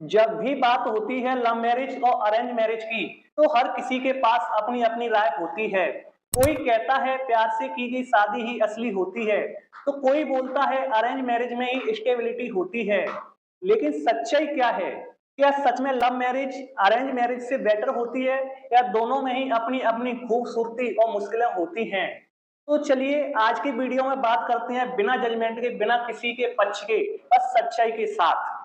जब भी बात होती है लव मैरिज और अरेंज मैरिज की, तो हर किसी के पास अपनी अपनी राय होती है। कोई कहता है प्यार से की गई शादी ही असली होती है, तो कोई बोलता है अरेंज मैरिज में ही स्टेबिलिटी होती है। लेकिन सच्चाई क्या है? क्या सच में लव मैरिज अरेंज मैरिज से बेटर होती है, या दोनों में ही अपनी अपनी खूबसूरती और मुश्किलें होती हैं? तो चलिए आज की वीडियो में बात करते हैं बिना जजमेंट के, बिना किसी के पक्ष के, बस सच्चाई के साथ।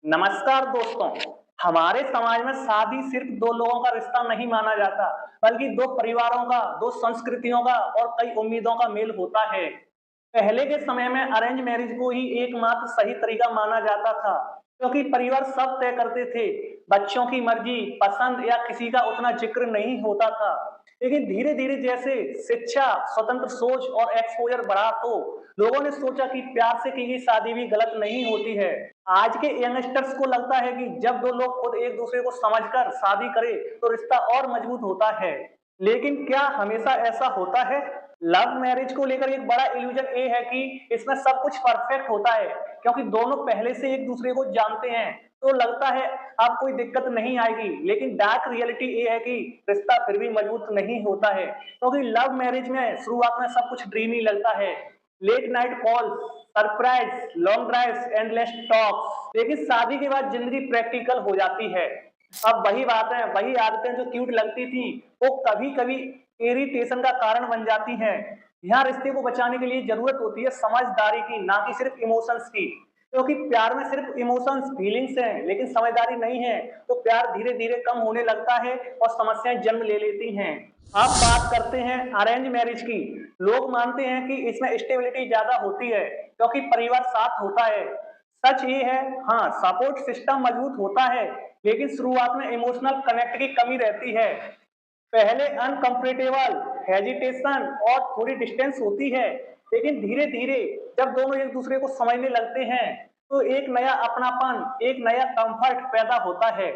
नमस्कार दोस्तों। हमारे समाज में शादी सिर्फ दो लोगों का रिश्ता नहीं माना जाता, बल्कि दो परिवारों का, दो संस्कृतियों का और कई उम्मीदों का मेल होता है। पहले के समय में अरेंज मैरिज को ही एकमात्र सही तरीका माना जाता था, क्योंकि परिवार सब तय करते थे। बच्चों की मर्जी, पसंद या किसी का उतना जिक्र नहीं होता था। लेकिन धीरे धीरे जैसे शिक्षा, स्वतंत्र सोच और एक्सपोजर बढ़ा, तो लोगों ने सोचा कि प्यार से की गई शादी भी गलत नहीं होती है। आज के यंगस्टर्स को लगता है कि जब दो लोग खुद एक दूसरे को समझकर शादी करें तो रिश्ता और मजबूत होता है। लेकिन क्या हमेशा ऐसा होता है? लव मैरिज को लेकर एक बड़ा इल्यूजन ये है कि इसमें सब कुछ परफेक्ट होता है, क्योंकि दोनों पहले से एक दूसरे को जानते हैं, तो लगता है अब कोई दिक्कत नहीं आएगी। लेकिन डार्क रियलिटी ये है कि रिश्ता फिर भी मजबूत नहीं होता है, क्योंकि लव मैरिज में शुरुआत में सब कुछ ड्रीमी लगता है। Late night calls, surprise, long drives, endless talks. लेकिन शादी के बाद जिंदगी प्रैक्टिकल हो जाती है। अब वही बातें, वही आदतें जो क्यूट लगती थी, वो कभी कभी इरिटेशन का कारण बन जाती हैं। यहाँ रिश्ते को बचाने के लिए जरूरत होती है समझदारी की, ना कि सिर्फ इमोशंस की। क्योंकि प्यार में सिर्फ इमोशंस, फीलिंग्स हैं, लेकिन समझदारी नहीं है, तो प्यार धीरे धीरे कम होने लगता है और समस्याएं जन्म ले लेती हैं। अब बात करते हैं अरेंज मैरिज की। लोग मानते हैं कि इसमें स्टेबिलिटी ज्यादा होती है, क्योंकि परिवार साथ होता है। सच ये है, हाँ, सपोर्ट सिस्टम मजबूत होता है, लेकिन शुरुआत में इमोशनल कनेक्ट की कमी रहती है। पहले अनकंफर्टेबल, हेजिटेशन और थोड़ी डिस्टेंस होती है, लेकिन धीरे धीरे जब दोनों एक दूसरे को समझने लगते हैं, तो एक नया अपनापन, एक नया कंफर्ट पैदा होता है।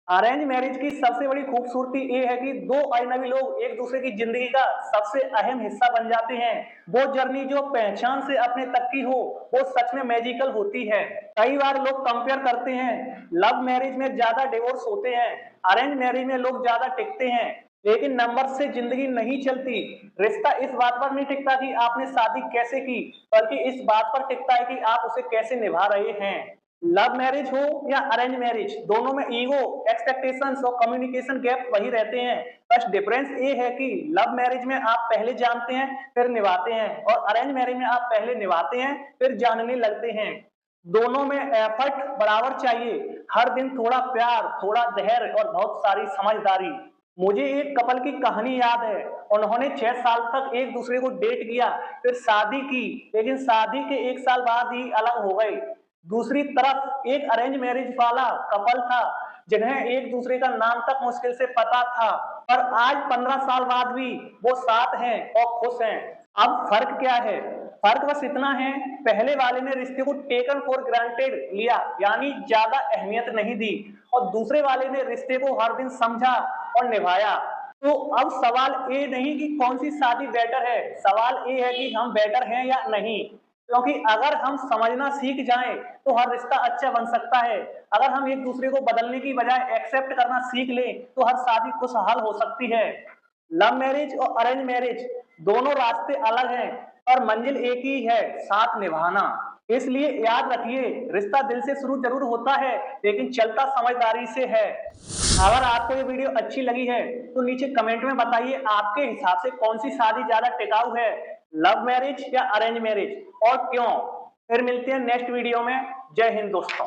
अरेंज मैरिज की सबसे बड़ी खूबसूरती ये है कि दो अजनबी लोग एक दूसरे की जिंदगी का सबसे अहम हिस्सा बन जाते हैं। वो जर्नी जो पहचान से अपने तक की हो, वो सच में मैजिकल होती है। कई बार लोग कंपेयर करते हैं, लव मैरिज में ज्यादा डिवोर्स होते हैं, अरेंज मैरिज में लोग ज्यादा टिकते हैं। लेकिन नंबर से जिंदगी नहीं चलती। रिश्ता इस बात पर नहीं टिकता कि आपने शादी कैसे की, बल्कि इस बात पर टिकता है कि आप उसे कैसे निभा रहे हैं। लव मैरिज हो या अरेंज मैरिज, दोनों में ईगो, एक्सपेक्टेशंस और कम्युनिकेशन गैप वही रहते हैं। बस डिफरेंस ये है कि लव मैरिज में आप पहले जानते हैं फिर निभाते हैं, और अरेंज मैरिज में आप पहले निभाते हैं फिर जानने लगते हैं। दोनों में एफर्ट बराबर चाहिए, हर दिन थोड़ा प्यार, थोड़ा धैर्य और बहुत सारी समझदारी। मुझे एक कपल की कहानी याद है। उन्होंने 6 साल तक एक दूसरे को डेट किया, फिर शादी की, लेकिन शादी के 1 साल बाद ही अलग हो गए। दूसरी तरफ एक अरेंज मैरिज वाला कपल था, जिन्हें एक दूसरे का नाम तक मुश्किल से पता था, पर आज 15 साल बाद भी वो साथ हैं और खुश हैं। अब फर्क क्या है? फर्क बस इतना है, पहले वाले ने रिश्ते को टेकन फॉर ग्रांटेड लिया, यानी ज्यादा अहमियत नहीं दी, और दूसरे वाले ने रिश्ते को हर दिन समझा और निभाया। तो अब सवाल ये नहीं कि कौन सी शादी बेटर है, सवाल ये है कि हम बेटर हैं या नहीं। क्योंकि अगर हम समझना सीख जाएं तो हर रिश्ता अच्छा बन सकता है। अगर हम एक दूसरे को बदलने की बजाय एक्सेप्ट करना सीख लें तो हर शादी खुशहाल हो सकती है। लव मैरिज और अरेंज मैरिज दोनों रास्ते अलग हैं, और मंजिल एक ही है, साथ निभाना। इसलिए याद रखिए, रिश्ता दिल से शुरू जरूर होता है, लेकिन चलता समझदारी से है। अगर आपको ये वीडियो अच्छी लगी है तो नीचे कमेंट में बताइए आपके हिसाब से कौन सी शादी ज्यादा टिकाऊ है, लव मैरिज या अरेंज मैरिज, और क्यों। फिर मिलते हैं नेक्स्ट वीडियो में। जय हिंद दोस्तों।